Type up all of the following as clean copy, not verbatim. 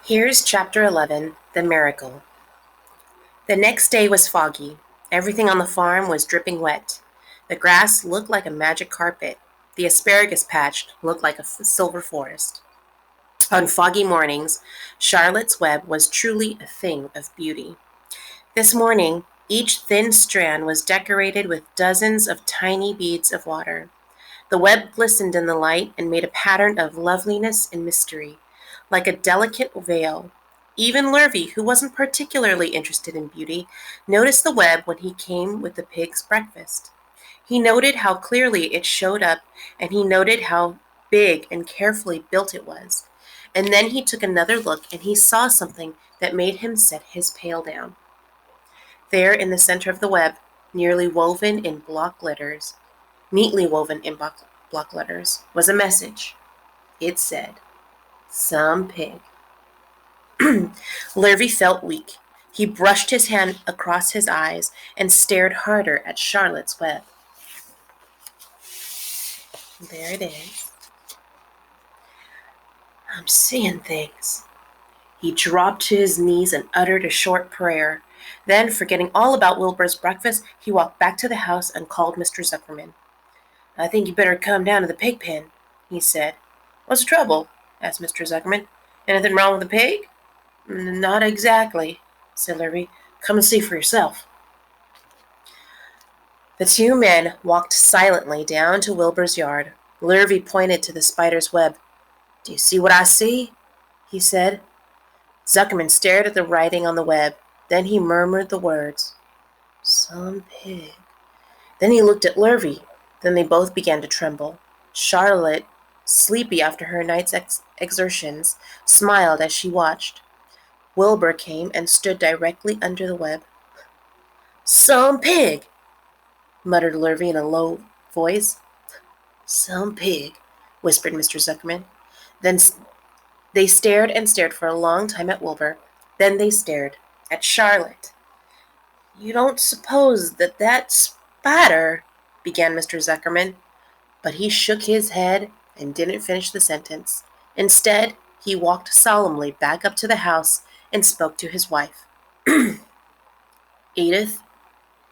Here's Chapter 11, The Miracle. The next day was foggy. Everything on the farm was dripping wet. The grass looked like a magic carpet. The asparagus patch looked like a silver forest. On foggy mornings, Charlotte's Web was truly a thing of beauty. This morning, each thin strand was decorated with dozens of tiny beads of water. The web glistened in the light and made a pattern of loveliness and mystery, like a delicate veil. Even Lurvy, who wasn't particularly interested in beauty, noticed the web when he came with the pig's breakfast. He noted how clearly it showed up, and he noted how big and carefully built it was. And then he took another look, and he saw something that made him set his pail down. There in the center of the web, neatly woven in block letters, was a message. It said, "Some pig." Lurvy felt weak. He brushed his hand across his eyes and stared harder at Charlotte's Web. There it is. "I'm seeing things." He dropped to his knees and uttered a short prayer. Then, forgetting all about Wilbur's breakfast, he walked back to the house and called Mr. Zuckerman. "I think you better come down to the pig pen," he said. "What's the trouble?" asked Mr. Zuckerman. "Anything wrong with the pig?" "Not exactly," said Lurvy. "Come and see for yourself." The two men walked silently down to Wilbur's yard. Lurvy pointed to the spider's web. "Do you see what I see?" he said. Zuckerman stared at the writing on the web. Then he murmured the words, "Some pig." Then he looked at Lurvy. Then they both began to tremble. Charlotte, sleepy after her night's exertions, smiled as she watched. Wilbur came and stood directly under the web. "Some pig," muttered Lurvy in a low voice. "Some pig," whispered Mr. Zuckerman. Then they stared and stared for a long time at Wilbur. Then they stared at Charlotte. "You don't suppose that spider," began Mr. Zuckerman, but he shook his head and didn't finish the sentence. Instead, he walked solemnly back up to the house and spoke to his wife. "Edith,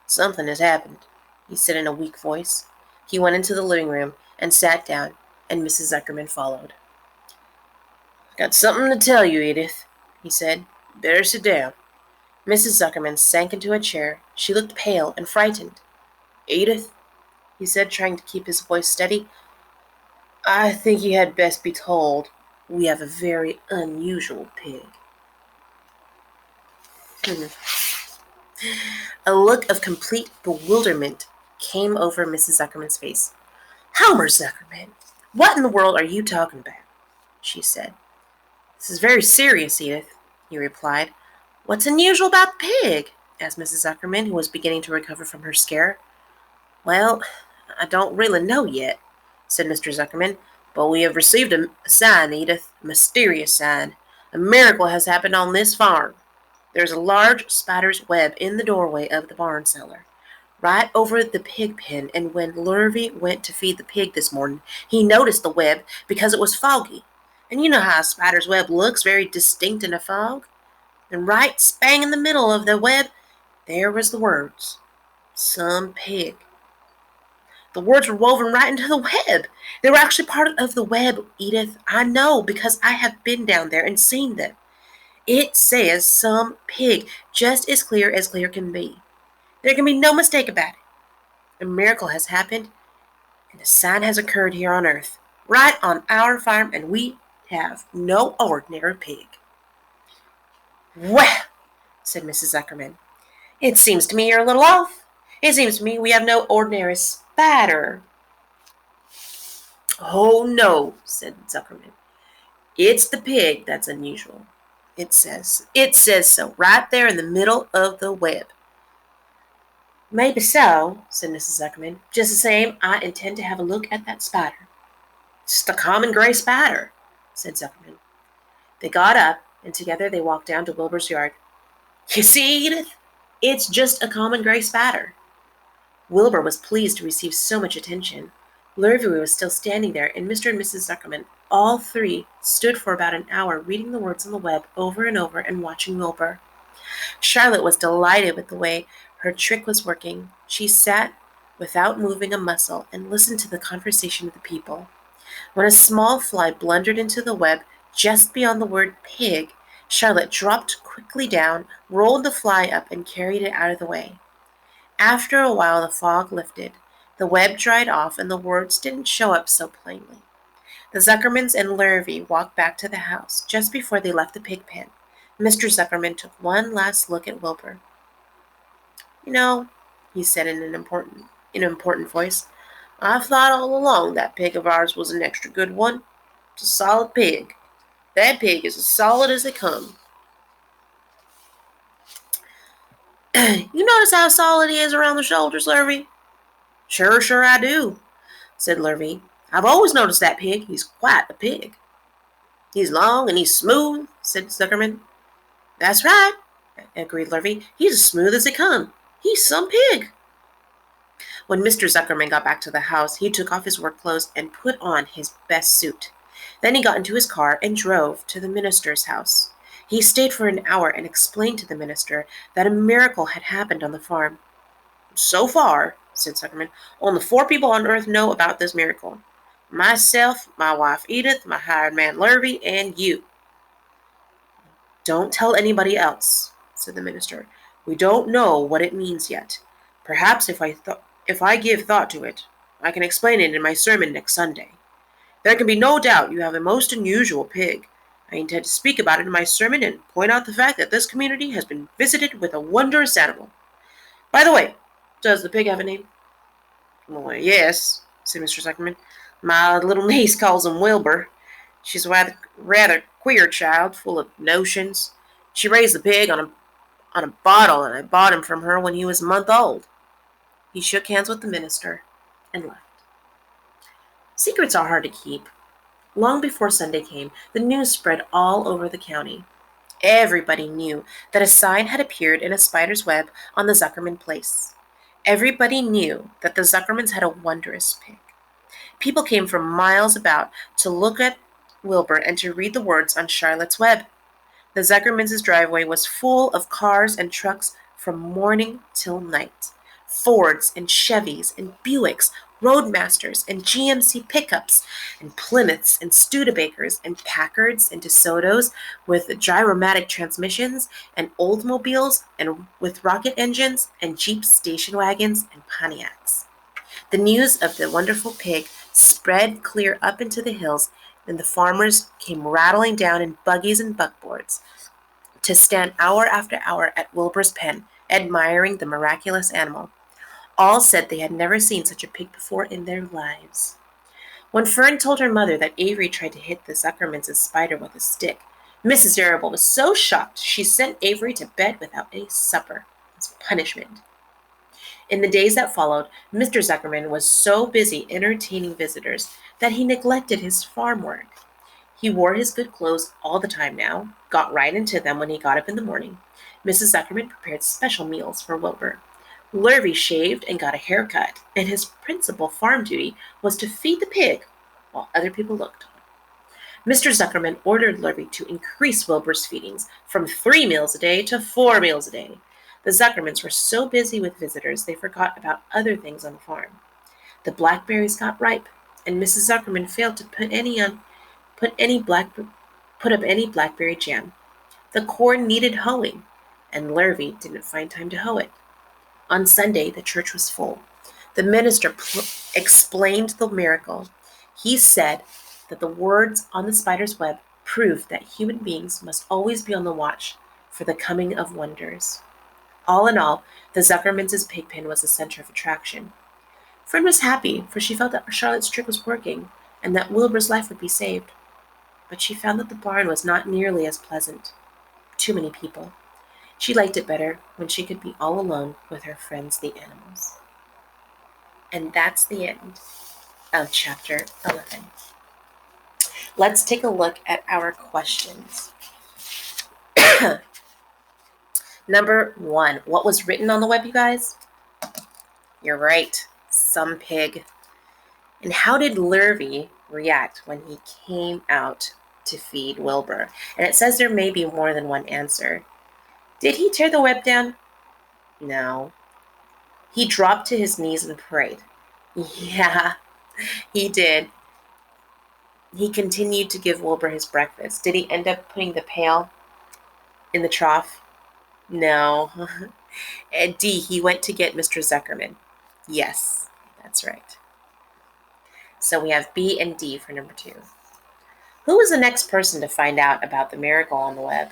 something has happened," he said in a weak voice. He went into the living room and sat down, and Mrs. Zuckerman followed. "I've got something to tell you, Edith," he said. "Better sit down." Mrs. Zuckerman sank into a chair. She looked pale and frightened. "Edith," he said, trying to keep his voice steady, "I think you had best be told we have a very unusual pig." A look of complete bewilderment came over Mrs. Zuckerman's face. "Homer Zuckerman, what in the world are you talking about?" she said. "This is very serious, Edith," he replied. "What's unusual about the pig?" asked Mrs. Zuckerman, who was beginning to recover from her scare. "Well, I don't really know yet," said Mr. Zuckerman, "but we have received a sign, Edith, a mysterious sign. A miracle has happened on this farm. There's a large spider's web in the doorway of the barn cellar, right over the pig pen, and when Lurvy went to feed the pig this morning, he noticed the web because it was foggy. And you know how a spider's web looks, very distinct in a fog. And right spang in the middle of the web, there was the words, 'Some pig.' The words were woven right into the web. They were actually part of the web, Edith. I know because I have been down there and seen them. It says 'some pig,' just as clear can be. There can be no mistake about it. A miracle has happened, and a sign has occurred here on earth, right on our farm, and we have no ordinary pig." "Well," said Mrs. Zuckerman, "it seems to me you're a little off. It seems to me we have no ordinary spider." "Oh, no," said Zuckerman. "It's the pig that's unusual. It says so right there in the middle of the web." "Maybe so," said Mrs. Zuckerman. "Just the same, I intend to have a look at that spider." "Just a common gray spider," said Zuckerman. They got up, and together they walked down to Wilbur's yard. "You see, Edith? It's just a common gray spider." Wilbur was pleased to receive so much attention. Lurvy was still standing there, and Mr. and Mrs. Zuckerman all three stood for about an hour reading the words on the web over and over and watching Wilbur. Charlotte was delighted with the way her trick was working. She sat without moving a muscle and listened to the conversation of the people. When a small fly blundered into the web just beyond the word pig, Charlotte dropped quickly down, rolled the fly up, and carried it out of the way. After a while, the fog lifted. The web dried off, and the words didn't show up so plainly. The Zuckermans and Lurvy walked back to the house just before they left the pig pen. Mr. Zuckerman took one last look at Wilbur. "You know," he said in an important voice, "I've thought all along that pig of ours was an extra good one. It's a solid pig. That pig is as solid as they come." "You notice how solid he is around the shoulders, Lurvy?" Sure, I do," said Lurvy. "I've always noticed that pig. He's quite a pig." "He's long and he's smooth," said Zuckerman. "That's right," agreed Lurvy. "He's as smooth as they come. He's some pig." When Mr. Zuckerman got back to the house, he took off his work clothes and put on his best suit. Then he got into his car and drove to the minister's house. He stayed for an hour and explained to the minister that a miracle had happened on the farm. "So far," said Zuckerman, "only 4 people on earth know about this miracle. Myself, my wife Edith, my hired man Lurvy, and you." "Don't tell anybody else," said the minister. "We don't know what it means yet. Perhaps if I give thought to it, I can explain it in my sermon next Sunday. There can be no doubt you have a most unusual pig. I intend to speak about it in my sermon and point out the fact that this community has been visited with a wondrous animal. By the way, does the pig have a name?" "Well, yes," said Mr. Zuckerman. "My little niece calls him Wilbur. She's a rather queer child, full of notions. She raised the pig on a bottle, and I bought him from her when he was a month old." He shook hands with the minister and left. Secrets are hard to keep. Long before Sunday came, the news spread all over the county. Everybody knew that a sign had appeared in a spider's web on the Zuckerman place. Everybody knew that the Zuckermans had a wondrous pig. People came from miles about to look at Wilbur and to read the words on Charlotte's web. The Zuckermans' driveway was full of cars and trucks from morning till night. Fords and Chevys and Buicks, Roadmasters and GMC pickups, and Plymouths and Studebakers and Packards and DeSotos with gyromatic transmissions, and Oldsmobiles and with rocket engines, and Jeep station wagons and Pontiacs. The news of the wonderful pig spread clear up into the hills, and the farmers came rattling down in buggies and buckboards to stand hour after hour at Wilbur's pen, admiring the miraculous animal. All said they had never seen such a pig before in their lives. When Fern told her mother that Avery tried to hit the Zuckermans' spider with a stick, Mrs. Arable was so shocked she sent Avery to bed without any supper as punishment. In the days that followed, Mr. Zuckerman was so busy entertaining visitors that he neglected his farm work. He wore his good clothes all the time now, got right into them when he got up in the morning. Mrs. Zuckerman prepared special meals for Wilbur. Lurvy shaved and got a haircut, and his principal farm duty was to feed the pig while other people looked on. Mr. Zuckerman ordered Lurvy to increase Wilbur's feedings from 3 meals a day to 4 meals a day. The Zuckermans were so busy with visitors they forgot about other things on the farm. The blackberries got ripe, and Mrs. Zuckerman failed to put up any blackberry jam. The corn needed hoeing, and Lurvy didn't find time to hoe it. On Sunday, the church was full. The minister explained the miracle. He said that the words on the spider's web proved that human beings must always be on the watch for the coming of wonders. All in all, the Zuckermans' pig pen was the center of attraction. Fern was happy, for she felt that Charlotte's trick was working and that Wilbur's life would be saved. But she found that the barn was not nearly as pleasant. Too many people. She liked it better when she could be all alone with her friends, the animals. And that's the end of chapter 11. Let's take a look at our questions. Number 1. What was written on the web, you guys? You're right. Some pig. And how did Lurvy react when he came out to feed Wilbur? And it says there may be more than one answer. Did he tear the web down? No. He dropped to his knees and prayed. Yeah, he did. He continued to give Wilbur his breakfast. Did he end up putting the pail in the trough? No. And D, he went to get Mr. Zuckerman. Yes, that's right. So we have B and D for number 2. Who was the next person to find out about the miracle on the web?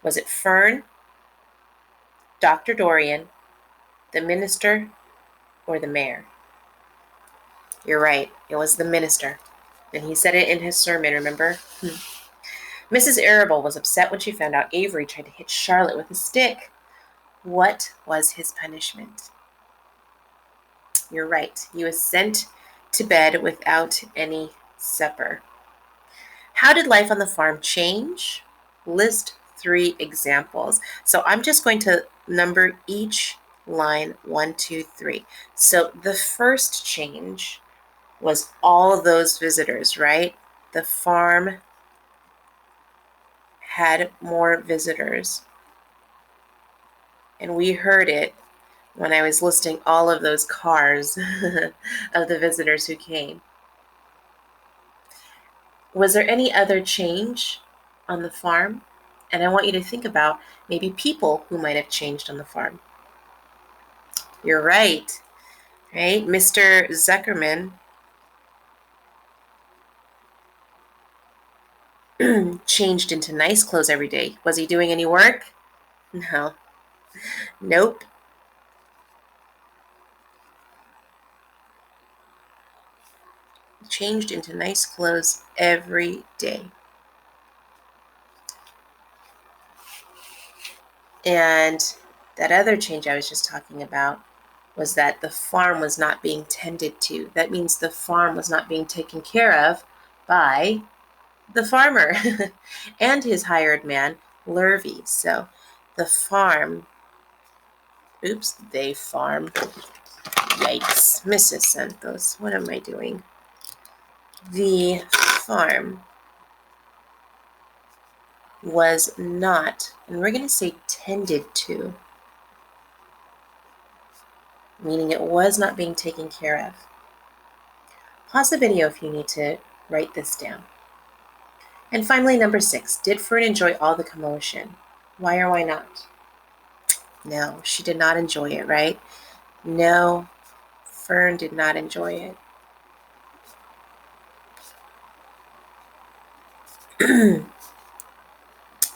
Was it Fern, Dr. Dorian, the minister, or the mayor? You're right. It was the minister. And he said it in his sermon, remember? Mrs. Arable was upset when she found out Avery tried to hit Charlotte with a stick. What was his punishment? You're right. He was sent to bed without any supper. How did life on the farm change? List 3 examples. So I'm just going to number each line 1, 2, 3. So the first change was all those visitors, right? The farm had more visitors. And we heard it when I was listing all of those cars of the visitors who came. Was there any other change on the farm? And I want you to think about maybe people who might have changed on the farm. You're right? Mr. Zuckerman changed into nice clothes every day. Was he doing any work? No. Nope. Changed into nice clothes every day. And that other change I was just talking about was that the farm was not being tended to. That means the farm was not being taken care of by the farmer and his hired man, Lurvy. So the farm, they farm. Yikes, Mrs. Santos, what am I doing? The farm was not, and we're going to say tended to, meaning it was not being taken care of. Pause the video if you need to write this down. And finally, number 6, did Fern enjoy all the commotion? Why or why not? No, she did not enjoy it, right? No, Fern did not enjoy it.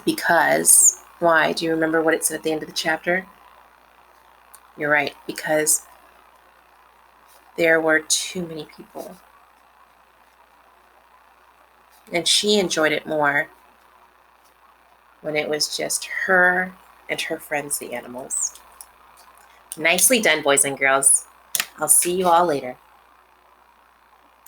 Because, why? Do you remember what it said at the end of the chapter? You're right, because there were too many people. And she enjoyed it more when it was just her and her friends, the animals. Nicely done, boys and girls. I'll see you all later.